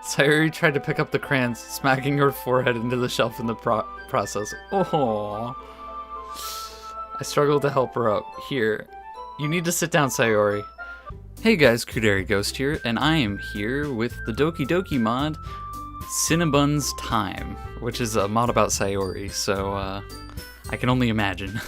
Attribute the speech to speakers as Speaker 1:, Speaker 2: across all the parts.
Speaker 1: Sayori tried to pick up the crayons, smacking her forehead into the shelf in the process. Oh, I struggled to help her up. Here, you need to sit down, Sayori. Hey guys, Kuderi Ghost here, and I am here with the DDLC Mod Cinnabuns Time, which is a mod about Sayori, so I can only imagine.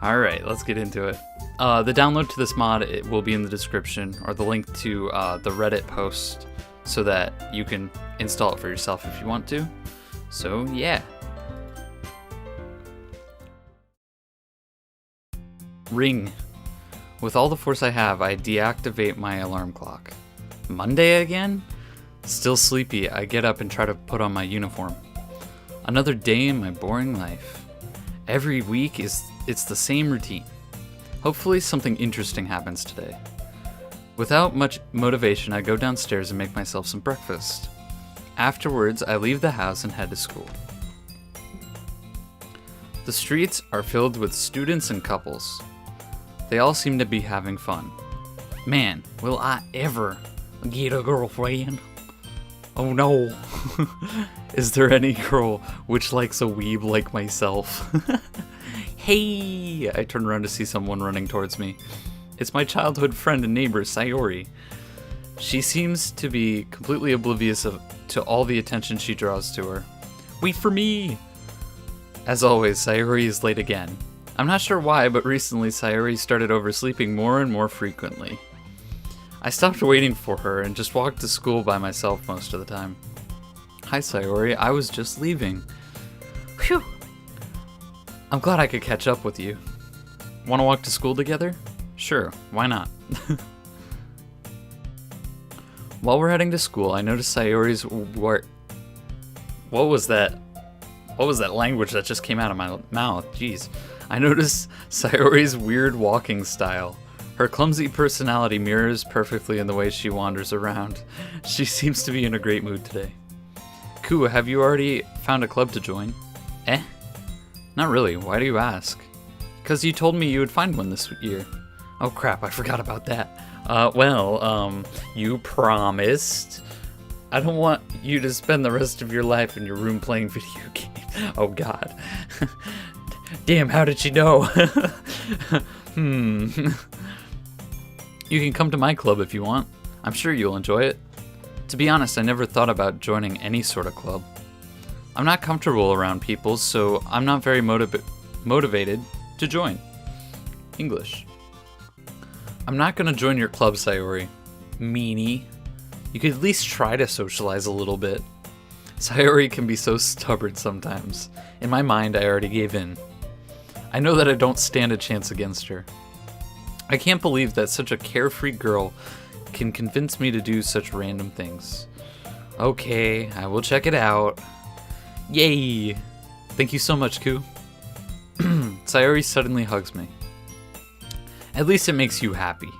Speaker 1: Alright, let's get into it. The download to this mod, it will be in the description, or the link to the Reddit post, so that you can install it for yourself if you want to. So yeah. Ring. With all the force I have, I deactivate my alarm clock. Monday again? Still sleepy, I get up and try to put on my uniform. Another day in my boring life. Every week it's the same routine. Hopefully something interesting happens today. Without much motivation, I go downstairs and make myself some breakfast. Afterwards, I leave the house and head to school. The streets are filled with students and couples. They all seem to be having fun. Man, will I ever get a girlfriend? Oh no. Is there any girl which likes a weeb like myself? Hey! I turn around to see someone running towards me. It's my childhood friend and neighbor, Sayori. She seems to be completely oblivious to all the attention she draws to her. Wait for me! As always, Sayori is late again. I'm not sure why, but recently Sayori started oversleeping more and more frequently. I stopped waiting for her and just walked to school by myself most of the time. Hi Sayori, I was just leaving. Phew! I'm glad I could catch up with you. Want to walk to school together? Sure, why not? While we're heading to school, I noticed Sayori's What was that? What was that language that just came out of my mouth? Jeez. I noticed Sayori's weird walking style. Her clumsy personality mirrors perfectly in the way she wanders around. She seems to be in a great mood today. Ku, have you already found a club to join? Eh? Not really. Why do you ask? Because you told me you would find one this year. Oh crap, I forgot about that. You promised. I don't want you to spend the rest of your life in your room playing video games. Oh god. Damn, how did she know? You can come to my club if you want. I'm sure you'll enjoy it. To be honest, I never thought about joining any sort of club. I'm not comfortable around people, so I'm not very motivated to join. English. I'm not gonna join your club, Sayori. Meanie. You could at least try to socialize a little bit. Sayori can be so stubborn sometimes. In my mind, I already gave in. I know that I don't stand a chance against her. I can't believe that such a carefree girl can convince me to do such random things. Okay, I will check it out. Yay! Thank you so much, Ku. Sayori suddenly hugs me. At least it makes you happy.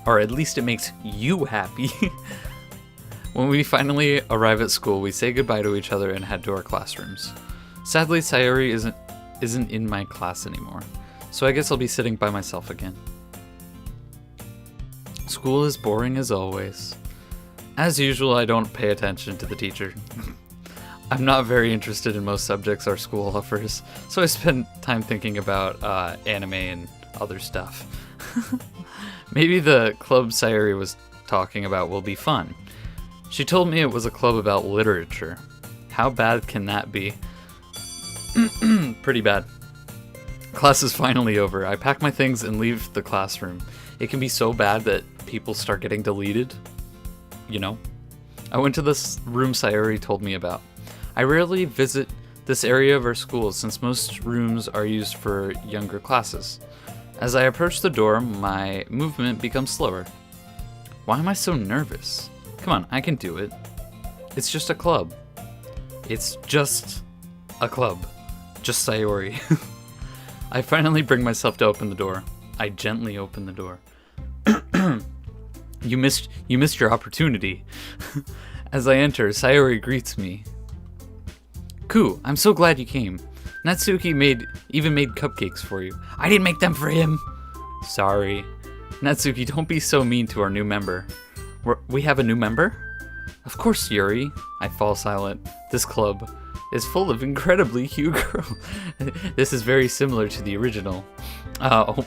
Speaker 1: Or at least it makes you happy. When we finally arrive at school, we say goodbye to each other and head to our classrooms. Sadly, Sayori isn't in my class anymore, so I guess I'll be sitting by myself again. School is boring as always. As usual, I don't pay attention to the teacher. I'm not very interested in most subjects our school offers, so I spend time thinking about anime and other stuff. Maybe the club Sayori was talking about will be fun. She told me it was a club about literature. How bad can that be? Pretty bad. Class is finally over. I pack my things and leave the classroom. It can be so bad that people start getting deleted. You know? I went to this room Sayori told me about. I rarely visit this area of our school since most rooms are used for younger classes. As I approach the door, my movement becomes slower. Why am I so nervous? Come on, I can do it. It's just a club. It's just a club. Just Sayori. I finally bring myself to open the door. I gently open the door. You missed your opportunity. As I enter, Sayori greets me. Ku, I'm so glad you came. Natsuki even made cupcakes for you. I didn't make them for him. Sorry. Natsuki, don't be so mean to our new member. We have a new member? Of course, Yuri. I fall silent. This club is full of incredibly cute girls. This is very similar to the original.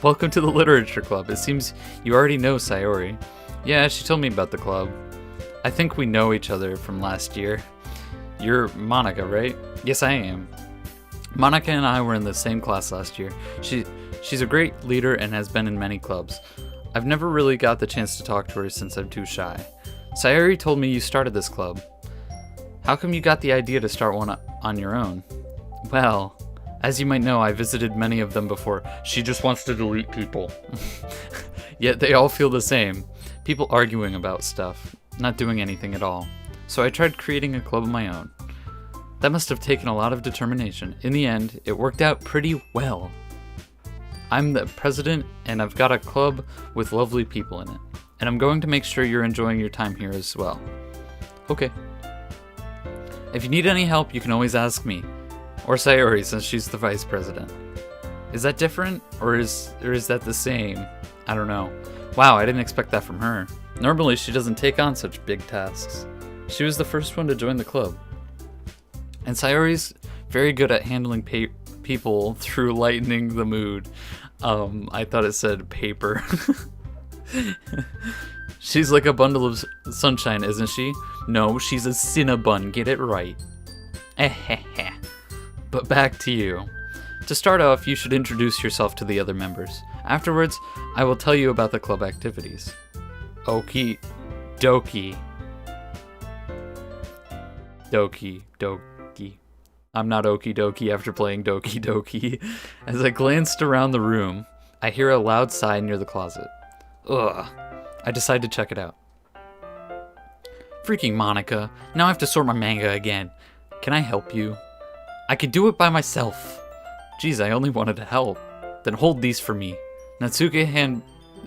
Speaker 1: Welcome to the Literature Club. It seems you already know Sayori. Yeah, she told me about the club. I think we know each other from last year. You're Monica, right? Yes, I am. Monica and I were in the same class last year. She's a great leader and has been in many clubs. I've never really got the chance to talk to her since I'm too shy. Sayori told me you started this club. How come you got the idea to start one on your own? Well, as you might know, I visited many of them before. She just wants to delete people. Yet they all feel the same. People arguing about stuff, not doing anything at all. So I tried creating a club of my own. That must have taken a lot of determination. In the end, it worked out pretty well. I'm the president, and I've got a club with lovely people in it. And I'm going to make sure you're enjoying your time here as well. Okay. If you need any help, you can always ask me. Or Sayori, since she's the vice president. Is that different? Or is that the same? I don't know. Wow, I didn't expect that from her. Normally, she doesn't take on such big tasks. She was the first one to join the club. And Sayori's very good at handling people through lightening the mood. I thought it said paper. She's like a bundle of sunshine, isn't she? No, she's a Cinnabun, get it right. But back to you. To start off, you should introduce yourself to the other members. Afterwards, I will tell you about the club activities. Okie dokie. Doki doki. I'm not okie dokie after playing Doki Doki. As I glanced around the room, I hear a loud sigh near the closet. Ugh. I decide to check it out. Freaking Monica. Now I have to sort my manga again. Can I help you? I could do it by myself. Geez, I only wanted to help. Then hold these for me. Natsuka.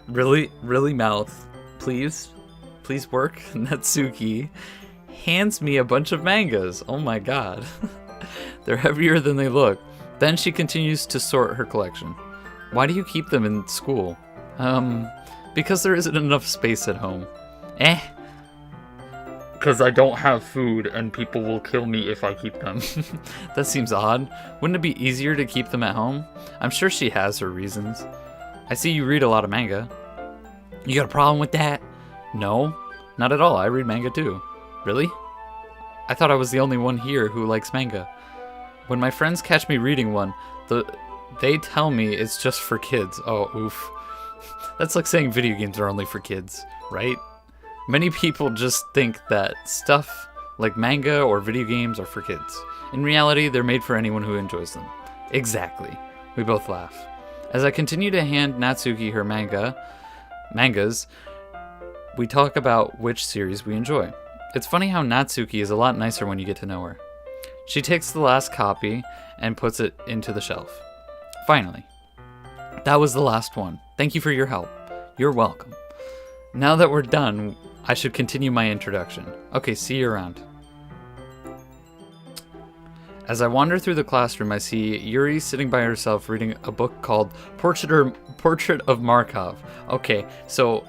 Speaker 1: Really mouth. Please work. Natsuki hands me a bunch of mangas. Oh my god. They're heavier than they look. Then she continues to sort her collection. Why do you keep them in school? Because there isn't enough space at home. Because I don't have food and people will kill me if I keep them. That seems odd. Wouldn't it be easier to keep them at home? I'm sure she has her reasons. I see you read a lot of manga. You got a problem with that? No, not at all. I read manga too. Really? I thought I was the only one here who likes manga. When my friends catch me reading one, they tell me it's just for kids. Oh, oof. That's like saying video games are only for kids, right? Many people just think that stuff like manga or video games are for kids. In reality, they're made for anyone who enjoys them. Exactly. We both laugh. As I continue to hand Natsuki her mangas, we talk about which series we enjoy. It's funny how Natsuki is a lot nicer when you get to know her. She takes the last copy and puts it into the shelf. Finally. That was the last one. Thank you for your help. You're welcome. Now that we're done, I should continue my introduction. Okay, see you around. As I wander through the classroom, I see Yuri sitting by herself reading a book called Portrait of Markov. Okay, so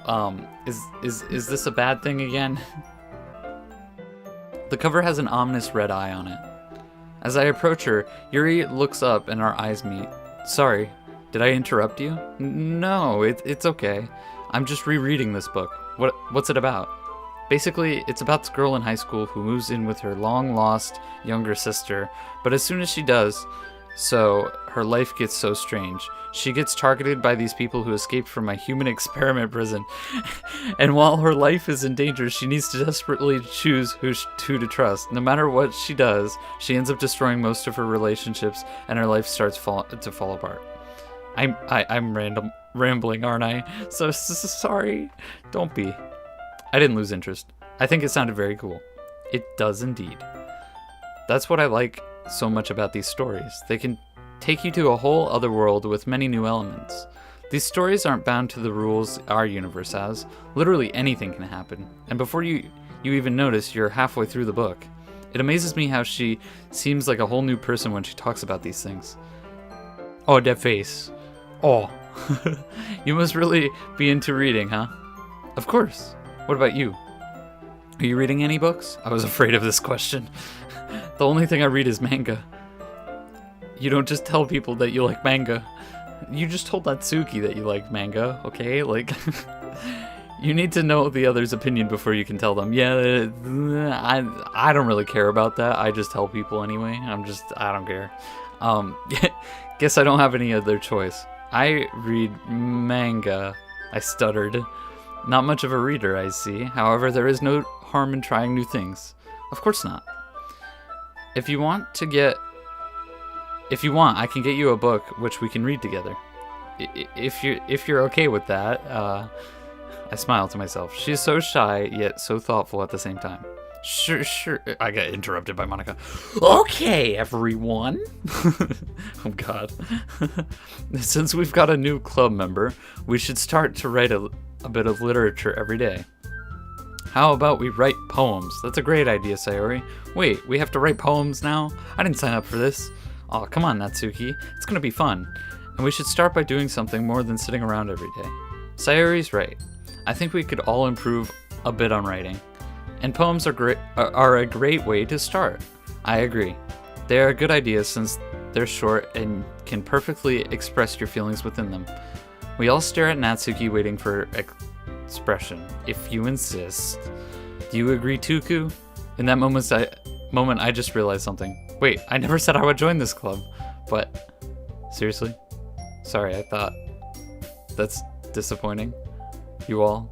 Speaker 1: is this a bad thing again? The cover has an ominous red eye on it. As I approach her, Yuri looks up and our eyes meet. Sorry, did I interrupt you? No, it's okay. I'm just rereading this book. What's it about? Basically, it's about this girl in high school who moves in with her long-lost younger sister, but as soon as she does so, her life gets so strange. She gets targeted by these people who escaped from a human experiment prison, and while her life is in danger, she needs to desperately choose who to trust. No matter what she does, she ends up destroying most of her relationships, and her life starts to fall apart. I'm rambling, aren't I? So sorry. Don't be. I didn't lose interest. I think it sounded very cool. It does indeed. That's what I like so much about these stories. They can take you to a whole other world with many new elements. These stories aren't bound to the rules our universe has. Literally anything can happen. And before you even notice, you're halfway through the book. It amazes me how she seems like a whole new person when she talks about these things. Oh, that face. Oh. You must really be into reading, huh? Of course. What about you? Are you reading any books? I was afraid of this question. The only thing I read is manga. You don't just tell people that you like manga. You just told Natsuki that you like manga, okay? Like, you need to know the other's opinion before you can tell them. Yeah, I don't really care about that. I just tell people anyway. I don't care. Guess I don't have any other choice. I read manga. I stuttered. Not much of a reader, I see. However, there is no harm in trying new things. Of course not. If you want, I can get you a book which we can read together. If you're okay with that, I smiled to myself. She is so shy, yet so thoughtful at the same time. Sure. I got interrupted by Monica. Okay, everyone. Oh, God. Since we've got a new club member, we should start to write a bit of literature every day. How about we write poems? That's a great idea, Sayori. Wait, we have to write poems now? I didn't sign up for this. Oh, come on, Natsuki. It's gonna be fun. And we should start by doing something more than sitting around every day. Sayori's right. I think we could all improve a bit on writing. And poems are a great way to start. I agree. They are a good idea since they're short and can perfectly express your feelings within them. We all stare at Natsuki waiting for expression, if you insist. Do you agree, Tuku? In that moment, I just realized something. Wait, I never said I would join this club. But, seriously? Sorry, I thought. That's disappointing. You all?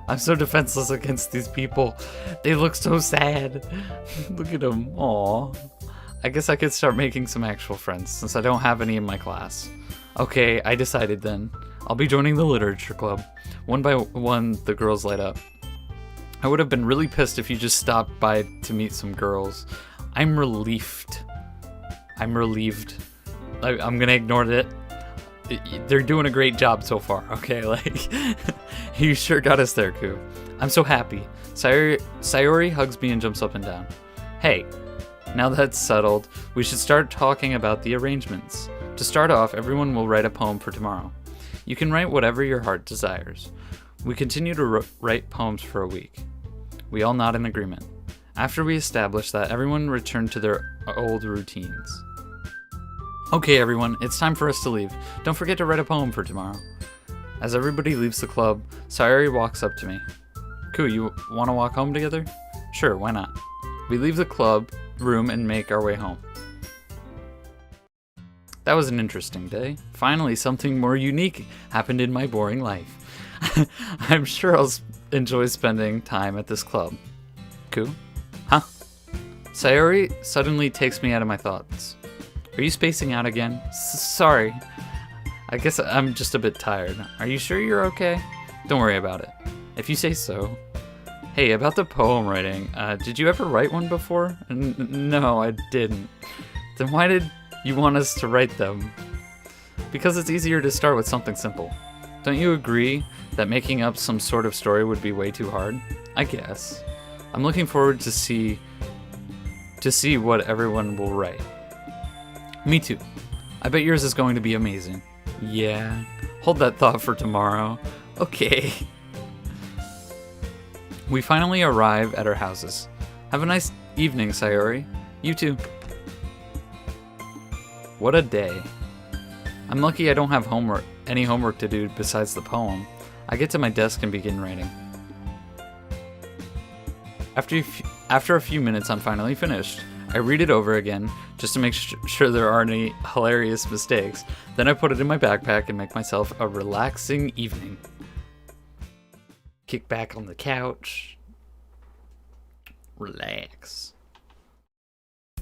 Speaker 1: I'm so defenseless against these people. They look so sad. Look at them. Aww. I guess I could start making some actual friends, since I don't have any in my class. Okay, I decided then. I'll be joining the literature club. One by one, the girls light up. I would have been really pissed if you just stopped by to meet some girls. I'm relieved. I'm gonna ignore it. They're doing a great job so far, okay? Like, you sure got us there, Ku. I'm so happy. Sayori hugs me and jumps up and down. Hey, now that's settled, we should start talking about the arrangements. To start off, everyone will write a poem for tomorrow. You can write whatever your heart desires. We continue to write poems for a week. We all nod in agreement. After we establish that, everyone returned to their old routines. Okay, everyone, it's time for us to leave. Don't forget to write a poem for tomorrow. As everybody leaves the club, Sayori walks up to me. Ku, you want to walk home together? Sure, why not? We leave the club room and make our way home. That was an interesting day. Finally, something more unique happened in my boring life. I'm sure I'll enjoy spending time at this club. Ku? Huh? Sayori suddenly takes me out of my thoughts. Are you spacing out again? Sorry. I guess I'm just a bit tired. Are you sure you're okay? Don't worry about it. If you say so. Hey, about the poem writing, did you ever write one before? No, I didn't. Then why did you want us to write them? Because it's easier to start with something simple. Don't you agree that making up some sort of story would be way too hard? I guess. I'm looking forward to see what everyone will write. Me too. I bet yours is going to be amazing. Yeah. Hold that thought for tomorrow. Okay. We finally arrive at our houses. Have a nice evening, Sayori. You too. What a day. I'm lucky I don't have any homework to do besides the poem. I get to my desk and begin writing. After a few minutes, I'm finally finished. I read it over again, just to make sure there aren't any hilarious mistakes. Then I put it in my backpack and make myself a relaxing evening. Kick back on the couch. Relax.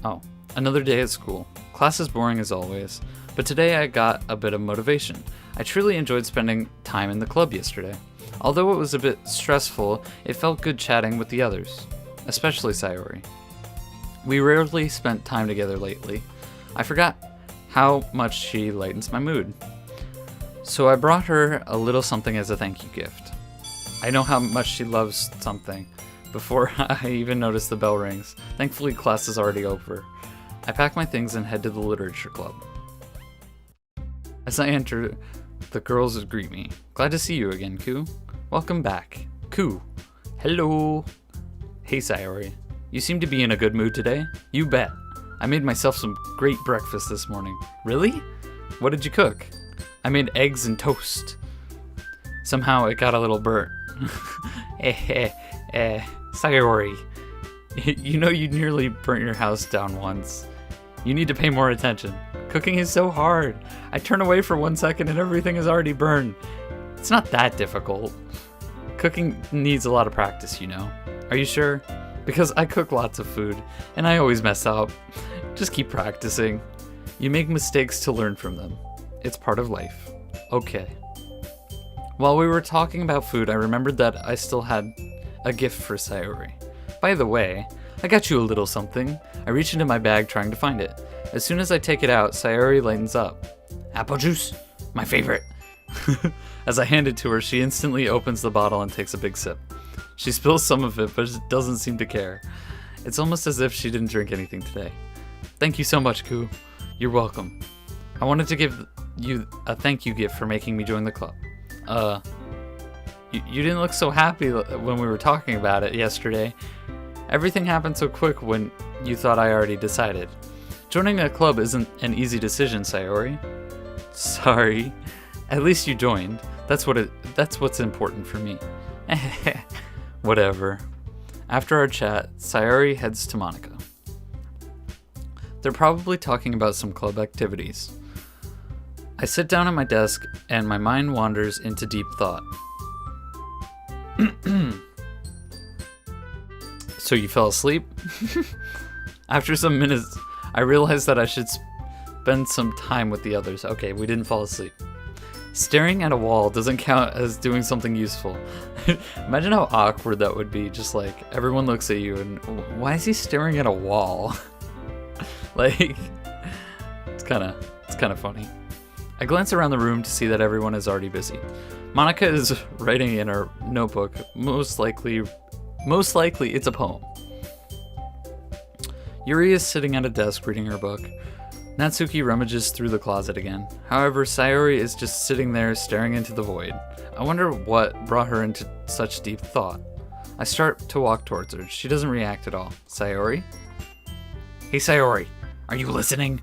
Speaker 1: Oh, another day at school. Class is boring as always, but today I got a bit of motivation. I truly enjoyed spending time in the club yesterday. Although it was a bit stressful, it felt good chatting with the others, especially Sayori. We rarely spent time together lately. I forgot how much she lightens my mood. So I brought her a little something as a thank you gift. I know how much she loves something. Before I even noticed the bell rings. Thankfully, class is already over. I pack my things and head to the literature club. As I enter, the girls greet me. Glad to see you again, Ku. Welcome back. Ku. Hello. Hey, Sayori. You seem to be in a good mood today. You bet. I made myself some great breakfast this morning. Really? What did you cook? I made eggs and toast. Somehow it got a little burnt. Sayori. You know you nearly burnt your house down once. You need to pay more attention. Cooking is so hard. I turn away for 1 second and everything is already burned. It's not that difficult. Cooking needs a lot of practice, you know. Are you sure? Because I cook lots of food and I always mess up. Just keep practicing. You make mistakes to learn from them. It's part of life. Okay. While we were talking about food, I remembered that I still had a gift for Sayori. By the way, I got you a little something. I reach into my bag trying to find it. As soon as I take it out, Sayori lightens up. Apple juice, my favorite. As I hand it to her, she instantly opens the bottle and takes a big sip. She spills some of it, but doesn't seem to care. It's almost as if she didn't drink anything today. Thank you so much, Ku. You're welcome. I wanted to give you a thank you gift for making me join the club. You didn't look so happy when we were talking about it yesterday. Everything happened so quick when you thought I already decided. Joining a club isn't an easy decision, Sayori. Sorry. At least you joined. That's what's important for me. Whatever. After our chat, Sayori heads to Monica. They're probably talking about some club activities. I sit down at my desk and my mind wanders into deep thought. So you fell asleep? After some minutes, I realized that I should spend some time with the others. Okay, we didn't fall asleep. Staring at a wall doesn't count as doing something useful. Imagine how awkward that would be. Just like everyone looks at you and why is he staring at a wall? Like, it's kind of funny. I glance around the room to see that everyone is already busy. Monica is writing in her notebook. Most likely it's a poem. Yuri is sitting at a desk reading her book. Natsuki rummages through the closet again. However, Sayori is just sitting there staring into the void. I wonder what brought her into such deep thought. I start to walk towards her. She doesn't react at all. Sayori? Hey Sayori, are you listening?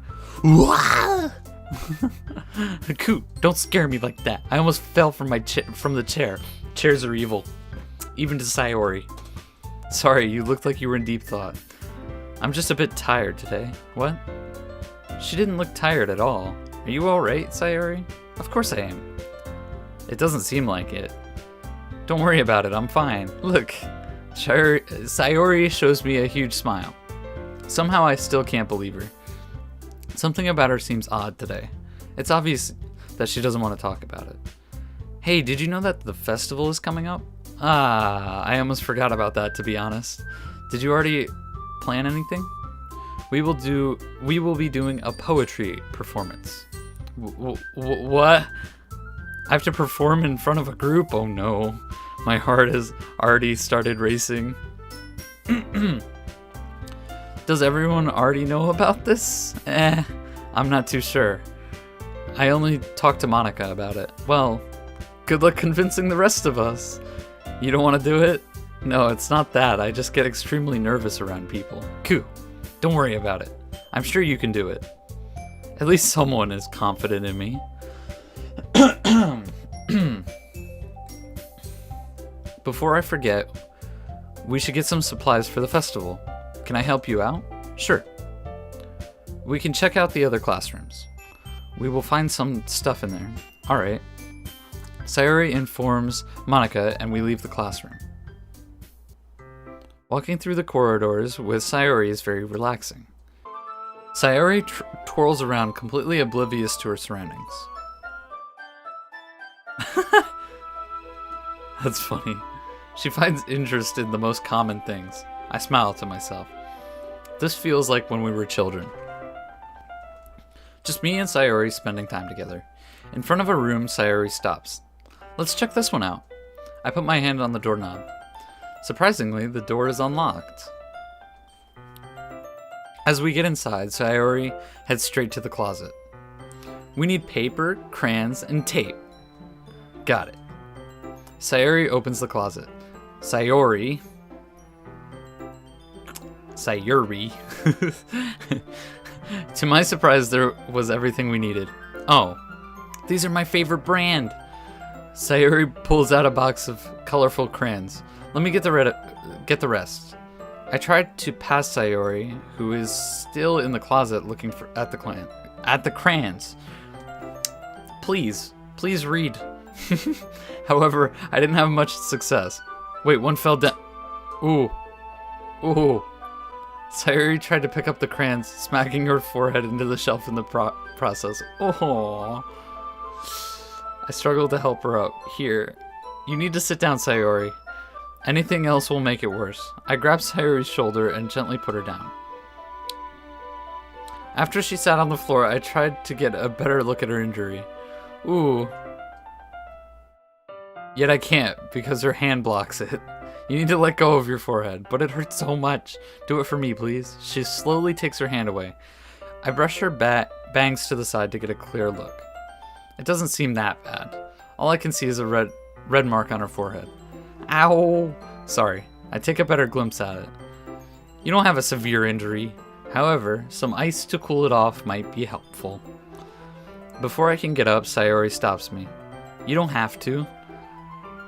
Speaker 1: Ku, don't scare me like that. I almost fell from the chair. Chairs are evil. Even to Sayori. Sorry, you looked like you were in deep thought. I'm just a bit tired today. What? She didn't look tired at all. Are you alright, Sayori? Of course I am. It doesn't seem like it. Don't worry about it, I'm fine. Look, Sayori shows me a huge smile. Somehow I still can't believe her. Something about her seems odd today. It's obvious that she doesn't want to talk about it. Hey, did you know that the festival is coming up? I almost forgot about that, to be honest. Did you already plan anything? We will be doing a poetry performance. What? I have to perform in front of a group? Oh no. My heart has already started racing. Does everyone already know about this? I'm not too sure. I only talked to Monica about it. Well, good luck convincing the rest of us. You don't want to do it? No, it's not that. I just get extremely nervous around people. Ku, don't worry about it. I'm sure you can do it. At least someone is confident in me. Before I forget, we should get some supplies for the festival. Can I help you out? Sure. We can check out the other classrooms. We will find some stuff in there. Alright. Sayori informs Monica and we leave the classroom. Walking through the corridors with Sayori is very relaxing. Sayori twirls around completely oblivious to her surroundings. That's funny. She finds interest in the most common things. I smile to myself. This feels like when we were children. Just me and Sayori spending time together. In front of a room, Sayori stops. Let's check this one out. I put my hand on the doorknob. Surprisingly, the door is unlocked. As we get inside, Sayori heads straight to the closet. We need paper, crayons, and tape. Got it. Sayori opens the closet. Sayori. Sayori. To my surprise, there was everything we needed. Oh, these are my favorite brand. Sayori pulls out a box of colorful crayons. Let me get the rest. I tried to pass Sayori, who is still in the closet looking at the crayons. Please read. However, I didn't have much success. Wait, one fell down. Ooh. Sayori tried to pick up the crayons, smacking her forehead into the shelf in the process. Oh. I struggled to help her up. Here, you need to sit down, Sayori. Anything else will make it worse. I grabbed Sayori's shoulder and gently put her down. After she sat on the floor, I tried to get a better look at her injury. Ooh. Yet I can't, because her hand blocks it. You need to let go of your forehead, but it hurts so much. Do it for me, please. She slowly takes her hand away. I brush her bangs to the side to get a clear look. It doesn't seem that bad. All I can see is a red mark on her forehead. Ow! Sorry, I take a better glimpse at it. You don't have a severe injury. However, some ice to cool it off might be helpful. Before I can get up, Sayori stops me. You don't have to.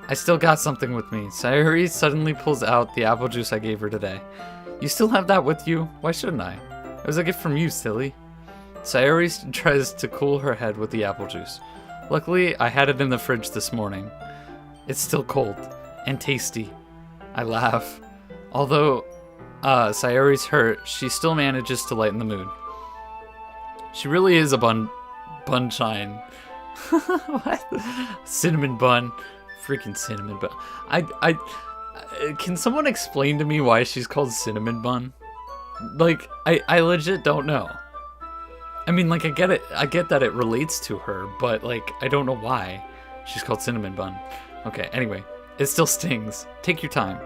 Speaker 1: I still got something with me. Sayori suddenly pulls out the apple juice I gave her today. You still have that with you? Why shouldn't I? It was a gift from you, silly. Sayori tries to cool her head with the apple juice. Luckily, I had it in the fridge this morning. It's still cold and tasty. I laugh. Although Sayori's hurt, she still manages to lighten the mood. She really is a bun shine. What? Cinnamon bun. Freaking cinnamon bun. I can someone explain to me why she's called cinnamon bun? Like, I legit don't know. I mean, like, I get it. I get that it relates to her, but, like, I don't know why she's called cinnamon bun. Okay, anyway. It still stings. Take your time.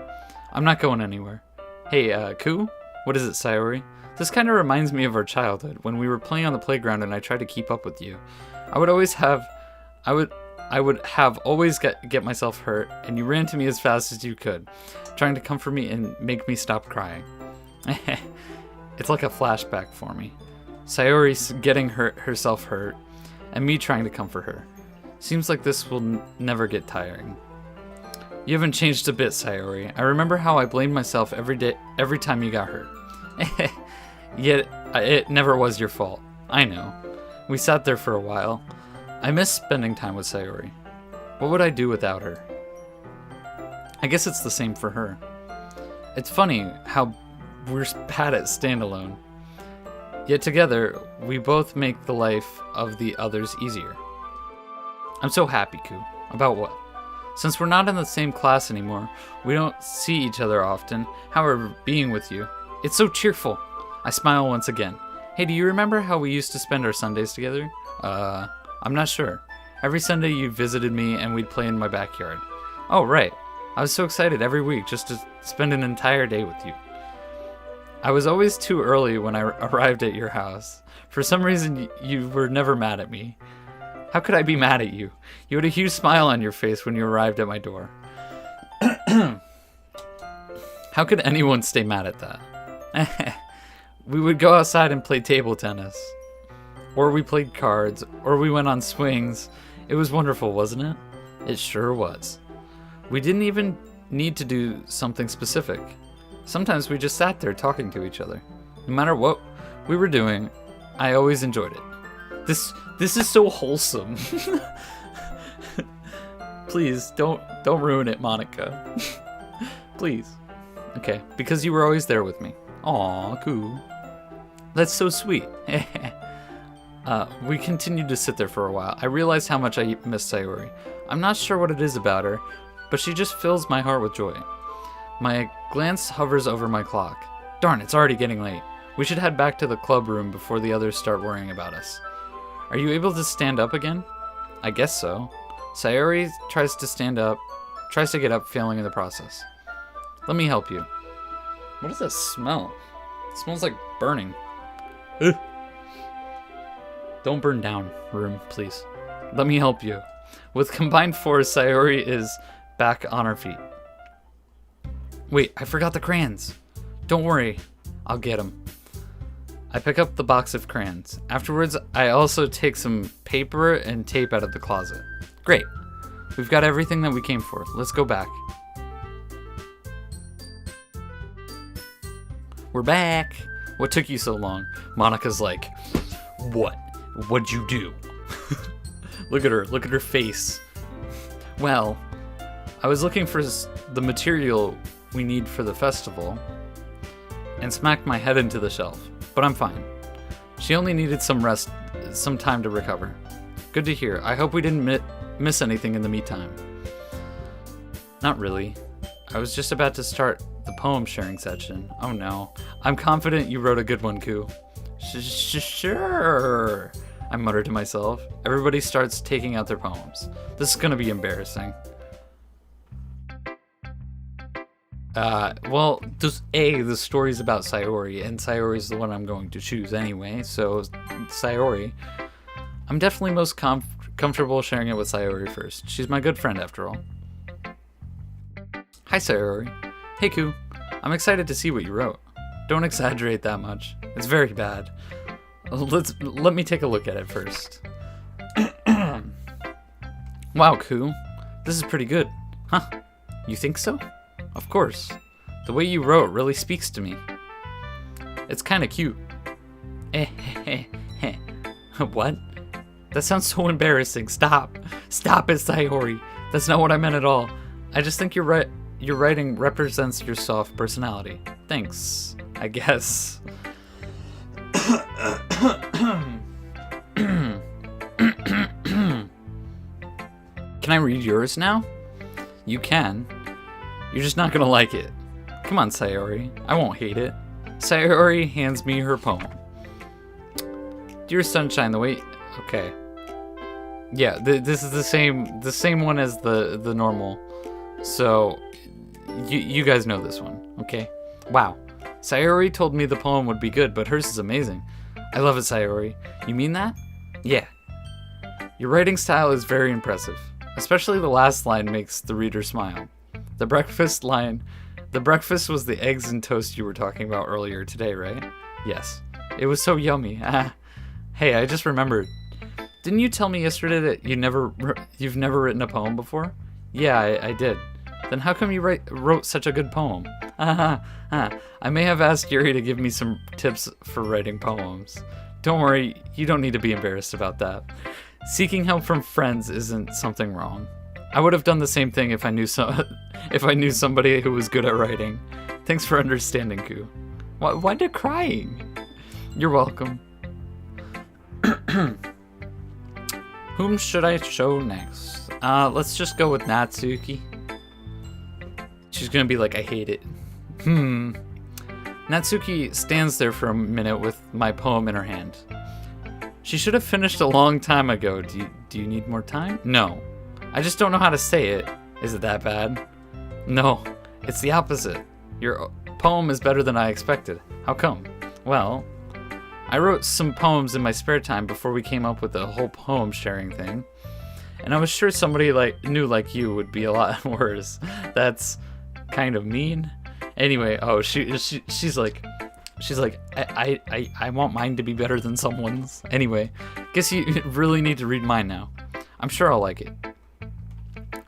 Speaker 1: I'm not going anywhere. Hey, Ku? What is it, Sayori? This kind of reminds me of our childhood, when we were playing on the playground and I tried to keep up with you. I would have always get myself hurt, and you ran to me as fast as you could, trying to comfort me and make me stop crying. It's like a flashback for me. Sayori's getting herself hurt, and me trying to comfort her. Seems like this will never get tiring. You haven't changed a bit, Sayori. I remember how I blamed myself every time you got hurt. Yet, it never was your fault. I know. We sat there for a while. I miss spending time with Sayori. What would I do without her? I guess it's the same for her. It's funny how we're bad at standalone. Yet together, we both make the life of the others easier. I'm so happy, Ku. About what? Since we're not in the same class anymore, we don't see each other often. However, being with you, it's so cheerful. I smile once again. Hey, do you remember how we used to spend our Sundays together? I'm not sure. Every Sunday you visited me and we'd play in my backyard. Oh, right. I was so excited every week just to spend an entire day with you. I was always too early when I arrived at your house. For some reason, you were never mad at me. How could I be mad at you? You had a huge smile on your face when you arrived at my door. How could anyone stay mad at that? We would go outside and play table tennis. Or we played cards, or we went on swings. It was wonderful, wasn't it? It sure was. We didn't even need to do something specific. Sometimes we just sat there talking to each other. No matter what we were doing, I always enjoyed it. This is so wholesome. Please, don't ruin it, Monica. Please. Okay, because you were always there with me. Aw, cool. That's so sweet. We continued to sit there for a while. I realized how much I miss Sayori. I'm not sure what it is about her, but she just fills my heart with joy. My glance hovers over my clock. Darn, it's already getting late. We should head back to the club room before the others start worrying about us. Are you able to stand up again? I guess so. Sayori tries to get up, failing in the process. Let me help you. What does that smell? It smells like burning. Ugh. Don't burn down, room, please. Let me help you. With combined force, Sayori is back on her feet. Wait, I forgot the crayons. Don't worry, I'll get them. I pick up the box of crayons. Afterwards, I also take some paper and tape out of the closet. Great. We've got everything that we came for. Let's go back. We're back. What took you so long? Monika's like, what? What'd you do? Look at her face. Well, I was looking for the material we need for the festival and smacked my head into the shelf, but I'm fine. She only needed some rest, some time to recover. Good to hear. I hope we didn't miss anything in the meantime. Not really. I was just about to start the poem sharing section. Oh no. I'm confident you wrote a good one, Koo. Sure, I muttered to myself. Everybody starts taking out their poems. This is gonna be embarrassing. Well, the story's about Sayori, and Sayori's the one I'm going to choose anyway, so Sayori. I'm definitely most comfortable sharing it with Sayori first. She's my good friend, after all. Hi, Sayori. Hey, Koo. I'm excited to see what you wrote. Don't exaggerate that much. It's very bad. Let me take a look at it first. Wow, Koo. This is pretty good. Huh? You think so? Of course. The way you wrote really speaks to me. It's kinda cute. What? That sounds so embarrassing. Stop. Stop it, Sayori. That's not what I meant at all. I just think your writing represents your soft personality. Thanks, I guess. Can I read yours now? You can. You're just not gonna like it. Come on, Sayori. I won't hate it. Sayori hands me her poem. Dear Sunshine, the way... Okay. Yeah, this is the same one as the normal. So, you guys know this one, okay? Wow. Sayori told me the poem would be good, but hers is amazing. I love it, Sayori. You mean that? Yeah. Your writing style is very impressive. Especially the last line makes the reader smile. The breakfast line. The breakfast was the eggs and toast you were talking about earlier today, right? Yes. It was so yummy. Hey, I just remembered. Didn't you tell me yesterday that you've never written a poem before? Yeah, I did. Then how come you wrote such a good poem? I may have asked Yuri to give me some tips for writing poems. Don't worry, you don't need to be embarrassed about that. Seeking help from friends isn't something wrong. I would have done the same thing if I knew somebody who was good at writing. Thanks for understanding, Koo. Why are you crying? You're welcome. Whom should I show next? Let's just go with Natsuki. She's gonna be like, I hate it. Natsuki stands there for a minute with my poem in her hand. She should have finished a long time ago. Do you need more time? No. I just don't know how to say it. Is it that bad? No, it's the opposite. Your poem is better than I expected. How come? Well, I wrote some poems in my spare time before we came up with the whole poem sharing thing. And I was sure somebody new like you would be a lot worse. That's kind of mean. Anyway, oh, she's like, I want mine to be better than someone's. Anyway, guess you really need to read mine now. I'm sure I'll like it.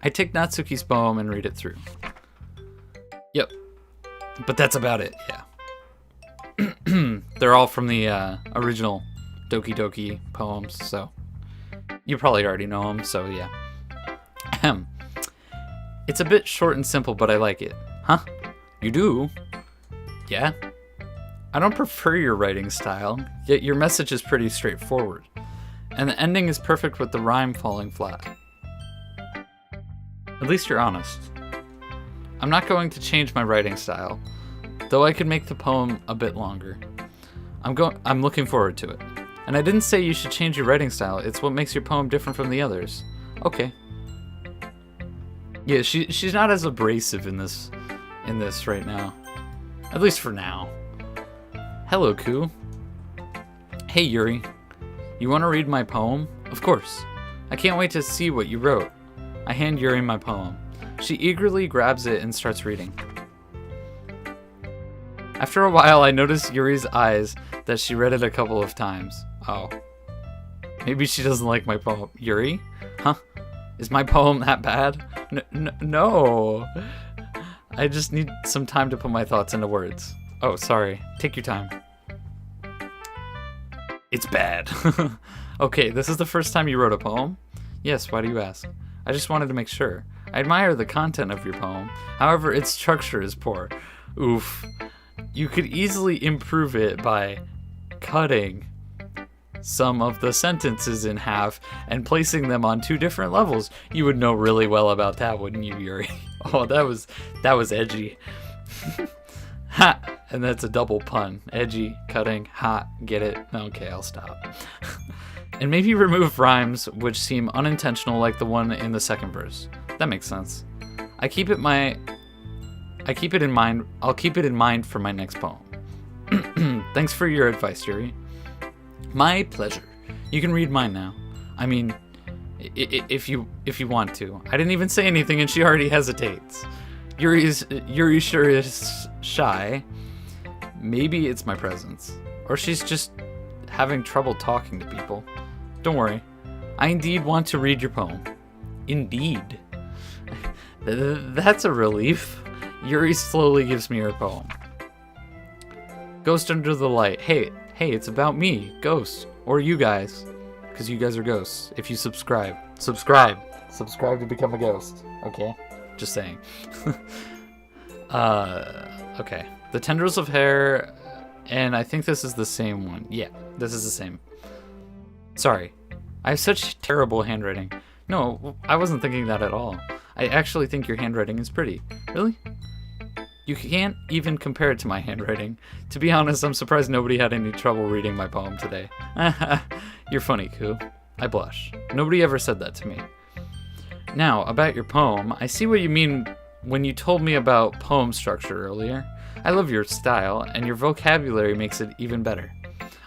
Speaker 1: I take Natsuki's poem and read it through. Yep. But that's about it, yeah. They're all from the original Doki Doki poems, so you probably already know them, so yeah. It's a bit short and simple, but I like it. Huh? You do? Yeah? I don't prefer your writing style, yet your message is pretty straightforward. And the ending is perfect with the rhyme falling flat. At least you're honest. I'm not going to change my writing style, though I could make the poem a bit longer. I'm looking forward to it. And I didn't say you should change your writing style, it's what makes your poem different from the others. Okay. Yeah, she's not as abrasive in this right now. At least for now. Hello, Koo. Hey, Yuri. You want to read my poem? Of course. I can't wait to see what you wrote. I hand Yuri my poem. She eagerly grabs it and starts reading. After a while, I noticed Yuri's eyes that she read it a couple of times. Oh. Maybe she doesn't like my poem. Yuri? Huh? Is my poem that bad? No. I just need some time to put my thoughts into words. Oh, sorry. Take your time. It's bad. Okay, this is the first time you wrote a poem? Yes, why do you ask? I just wanted to make sure. I admire the content of your poem. However, its structure is poor. Oof. You could easily improve it by cutting some of the sentences in half and placing them on 2 different levels. You would know really well about that, wouldn't you, Yuri? Oh, that was edgy. Ha! And that's a double pun. Edgy, cutting, hot, get it? Okay, I'll stop. And maybe remove rhymes which seem unintentional, like the one in the second verse. That makes sense. I'll keep it in mind for my next poem. Thanks for your advice, Yuri. My pleasure. You can read mine now. I mean, if you want to. I didn't even say anything and she already hesitates. Yuri sure is shy. Maybe it's my presence. Or she's just having trouble talking to people. Don't worry. I indeed want to read your poem. Indeed. That's a relief. Yuri slowly gives me her poem. Ghost Under the Light. Hey, it's about me, Ghost. Or you guys. Because you guys are ghosts. If you subscribe. Subscribe to become a ghost. Okay? Just saying. Okay. The tendrils of hair, and I think this is the same one. Yeah, this is the same. Sorry. I have such terrible handwriting. No, I wasn't thinking that at all. I actually think your handwriting is pretty. Really? You can't even compare it to my handwriting. To be honest, I'm surprised nobody had any trouble reading my poem today. You're funny, Koo. I blush. Nobody ever said that to me. Now, about your poem, I see what you mean when you told me about poem structure earlier. I love your style, and your vocabulary makes it even better.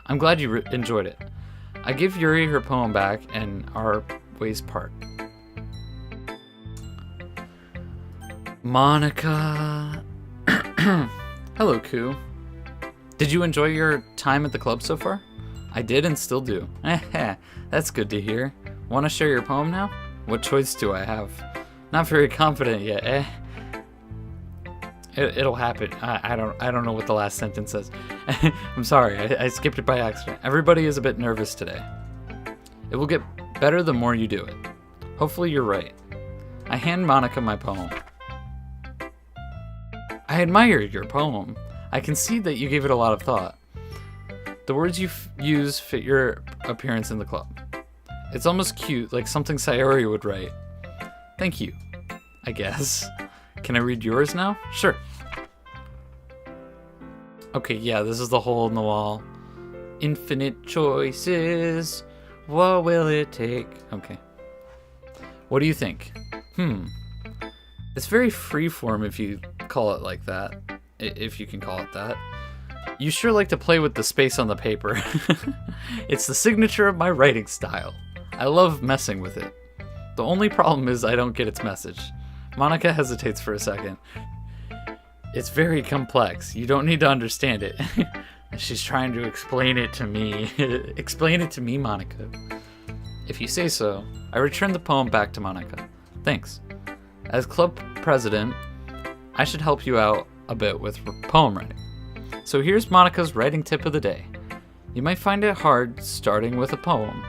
Speaker 1: I'm glad you enjoyed it. I give Yuri her poem back, and our ways part. Monica. Hello, Koo. Did you enjoy your time at the club so far? I did and still do. That's good to hear. Want to share your poem now? What choice do I have? Not very confident yet, eh? It'll happen. I don't know what the last sentence says. I'm sorry, I skipped it by accident. Everybody is a bit nervous today. It will get better the more you do it. Hopefully you're right. I hand Monica my poem. I admire your poem. I can see that you gave it a lot of thought. The words you use fit your appearance in the club. It's almost cute, like something Sayori would write. Thank you, I guess. Can I read yours now? Sure. Okay, yeah, this is the hole in the wall. Infinite choices. What will it take? Okay. What do you think? It's very freeform if you call it like that. If you can call it that. You sure like to play with the space on the paper. It's the signature of my writing style. I love messing with it. The only problem is I don't get its message. Monica hesitates for a second. It's very complex. You don't need to understand it. She's trying to explain it to me. Explain it to me, Monica. If you say so, I return the poem back to Monica. Thanks. As club president, I should help you out a bit with poem writing. So here's Monica's writing tip of the day. You might find it hard starting with a poem.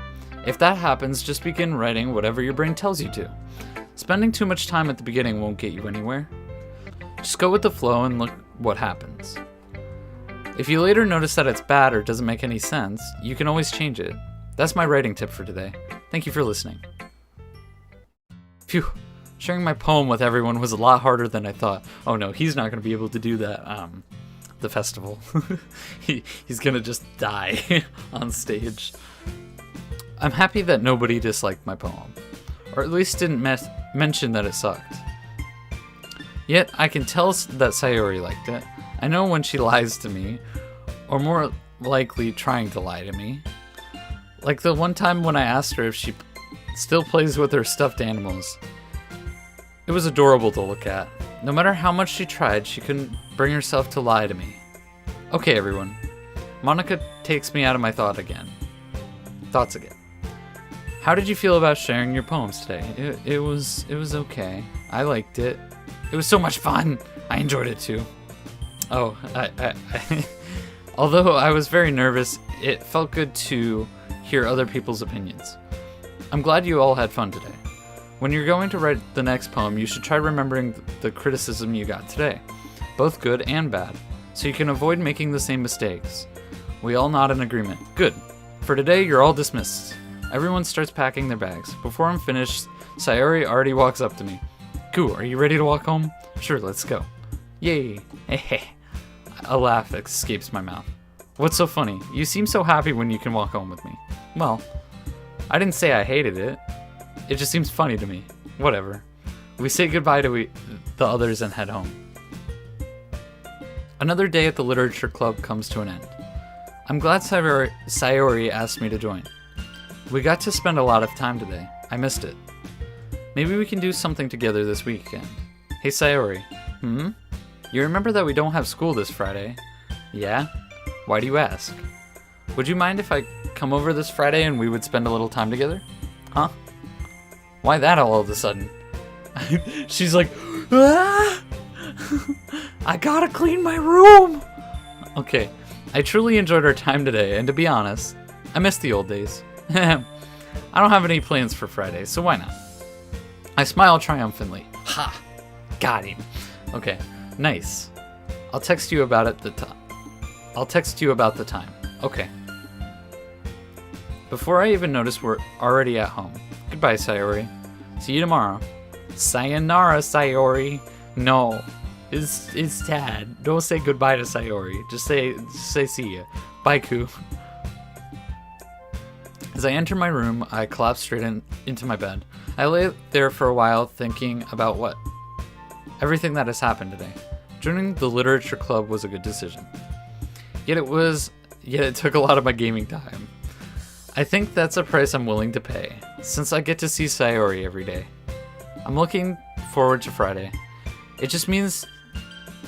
Speaker 1: If that happens, just begin writing whatever your brain tells you to. Spending too much time at the beginning won't get you anywhere. Just go with the flow and look what happens. If you later notice that it's bad or doesn't make any sense, you can always change it. That's my writing tip for today. Thank you for listening. Phew. Sharing my poem with everyone was a lot harder than I thought. Oh no, he's not going to be able to do that. The festival. He's going to just die on stage. I'm happy that nobody disliked my poem. Or at least didn't mention that it sucked. Yet, I can tell that Sayori liked it. I know when she lies to me, or more likely trying to lie to me. Like the one time when I asked her if she still plays with her stuffed animals. It was adorable to look at. No matter how much she tried, she couldn't bring herself to lie to me. Okay, everyone. Monica takes me out of my thoughts again. How did you feel about sharing your poems today? It was okay. I liked it. It was so much fun. I enjoyed it too. Oh, although I was very nervous, it felt good to hear other people's opinions. I'm glad you all had fun today. When you're going to write the next poem, you should try remembering the criticism you got today, both good and bad, so you can avoid making the same mistakes. We all nod in agreement. Good. For today, you're all dismissed. Everyone starts packing their bags. Before I'm finished, Sayori already walks up to me. Cool, are you ready to walk home? Sure, let's go. Yay. A laugh escapes my mouth. What's so funny? You seem so happy when you can walk home with me. Well, I didn't say I hated it. It just seems funny to me. Whatever. We say goodbye to the others and head home. Another day at the literature club comes to an end. I'm glad Sayori asked me to join. We got to spend a lot of time today. I missed it. Maybe we can do something together this weekend. Hey Sayori. You remember that we don't have school this Friday? Yeah? Why do you ask? Would you mind if I come over this Friday and we would spend a little time together? Huh? Why that all of a sudden? She's like, ah! I gotta clean my room! Okay, I truly enjoyed our time today, and to be honest, I miss the old days. I don't have any plans for Friday, so why not? I smile triumphantly. Ha! Got him. Okay, nice. I'll text you about the time. Okay. Before I even notice, we're already at home. Goodbye, Sayori. See you tomorrow. Sayonara, Sayori. No, it's Tad. Don't say goodbye to Sayori. Just say see ya. Bye, Ku. As I enter my room, I collapse straight into my bed. I lay there for a while thinking about everything that has happened today. Joining the literature club was a good decision. Yet it took a lot of my gaming time. I think that's a price I'm willing to pay, since I get to see Sayori every day. I'm looking forward to Friday. It just means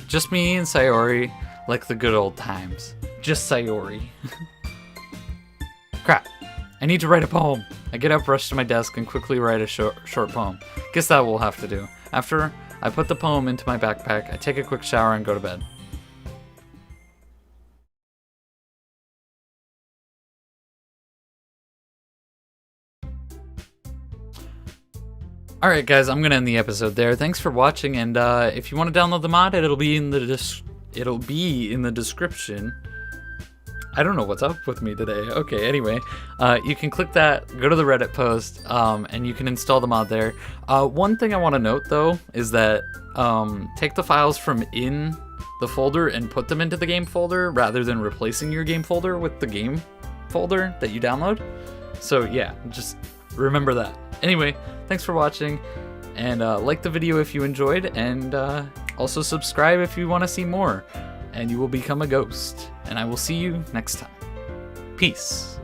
Speaker 1: just me and Sayori, like the good old times. Just Sayori. Crap. I need to write a poem. I get up, rush to my desk, and quickly write a short poem. Guess that will have to do. After I put the poem into my backpack, I take a quick shower and go to bed. Alright guys, I'm gonna end the episode there. Thanks for watching, and if you want to download the mod, it'll be in the description. I don't know what's up with me today. Okay, anyway, you can click that, go to the Reddit post, and you can install the mod there. One thing I want to note though is that take the files from in the folder and put them into the game folder rather than replacing your game folder with the game folder that you download. So yeah, just remember that. Anyway, thanks for watching, and like the video if you enjoyed, and also subscribe if you want to see more, and you will become a ghost. And I will see you next time. Peace.